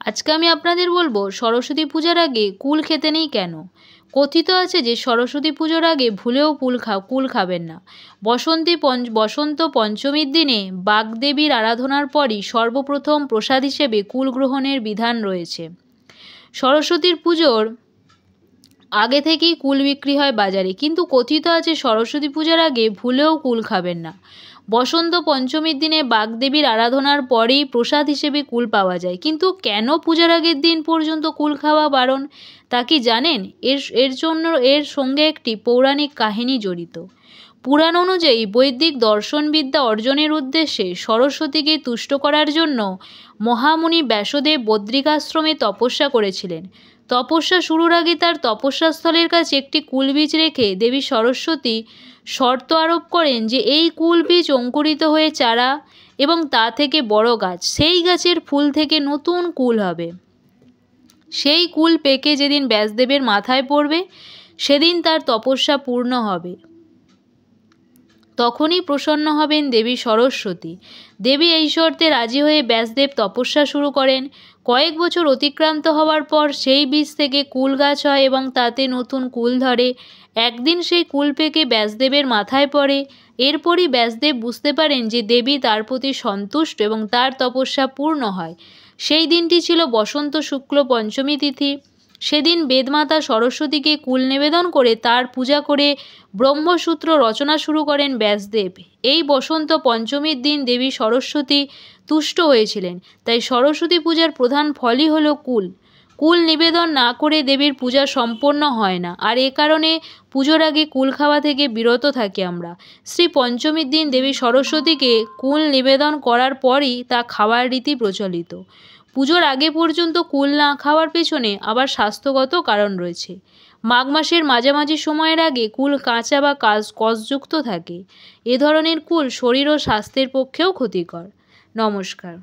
আজকে আমি আপনাদের বলবো সরস্বতী পূজার আগে কুল খেতে নেই কেন। কথিত আছে যে সরস্বতী পুজোর আগে ভুলেও কুল খাবেন না। বসন্ত পঞ্চমীর দিনে বাগদেবীর আরাধনার পরই সর্বপ্রথম প্রসাদ হিসেবে কুল গ্রহণের বিধান রয়েছে। সরস্বতীর পুজোর আগে থেকেই কুল বিক্রি হয় বাজারে, কিন্তু কথিত আছে সরস্বতী পূজার আগে ভুলেও কুল খাবেন না। বসন্ত পঞ্চমীর দিনে বাগদেবীর আরাধনার পরেই প্রসাদ হিসেবে কুল পাওয়া যায়, কিন্তু কেন পূজার আগের দিন পর্যন্ত কুল খাওয়া বারণ তা কি জানেন? এর সঙ্গে একটি পৌরাণিক কাহিনী জড়িত। পুরাণ অনুযায়ী বৈদিক দর্শনবিদ্যা অর্জনের উদ্দেশ্যে সরস্বতীকে তুষ্ট করার জন্য মহামুনি ব্যাসদেব বদ্রিকাশ্রমে তপস্যা করেছিলেন। তপস্যা শুরুর আগে তার তপস্যাস্থলের কাছে একটি কুলবীজ রেখে দেবী সরস্বতী শর্ত আরোপ করেন যে এই কুলবীজ অঙ্কুরিত হয়ে চারা এবং তা থেকে বড় গাছ, সেই গাছের ফুল থেকে নতুন কুল হবে। সেই কুল পেকে যেদিন ব্যাসদেবের মাথায় পড়বে সেদিন তার তপস্যা পূর্ণ হবে। তখনই প্রসন্ন হবেন দেবী সরস্বতী। দেবী এই শর্তে রাজি হয়ে ব্যাসদেব তপস্যা শুরু করেন। কয়েক বছর অতিক্রান্ত হওয়ার পর সেই বীজ থেকে কুল গাছ হয় এবং তাতে নতুন কুল ধরে। একদিন সেই কুল পেকে ব্যাসদেবের মাথায় পড়ে। এরপরই ব্যাসদেব বুঝতে পারেন যে দেবী তার প্রতি সন্তুষ্ট এবং তার তপস্যা পূর্ণ হয়। সেই দিনটি ছিল বসন্ত শুক্ল পঞ্চমী তিথি। সেদিন বেদমাতা সরস্বতীকে কুল নিবেদন করে তার পূজা করে ব্রহ্মসূত্র রচনা শুরু করেন ব্যাসদেব। এই বসন্ত পঞ্চমীর দিন দেবী সরস্বতী তুষ্ট হয়েছিলেন, তাই সরস্বতী পূজার প্রধান ফলই হলো কুল। কুল নিবেদন না করে দেবীর পূজা সম্পন্ন হয় না, আর এ কারণে পুজোর আগে কুল খাওয়া থেকে বিরত থাকি আমরা। শ্রী পঞ্চমীর দিন দেবী সরস্বতীকে কুল নিবেদন করার পরই তা খাওয়ার রীতি প্রচলিত। পুজোর আগে পর্যন্ত কুল না খাওয়ার পেছনে আবার স্বাস্থ্যগত কারণ রয়েছে। মাঘ মাসের মাঝামাঝি সময়ের আগে কুল কাঁচা বা কষযুক্ত থাকে। এ ধরনের কুল শরীর ও স্বাস্থ্যের পক্ষেও ক্ষতিকর। নমস্কার।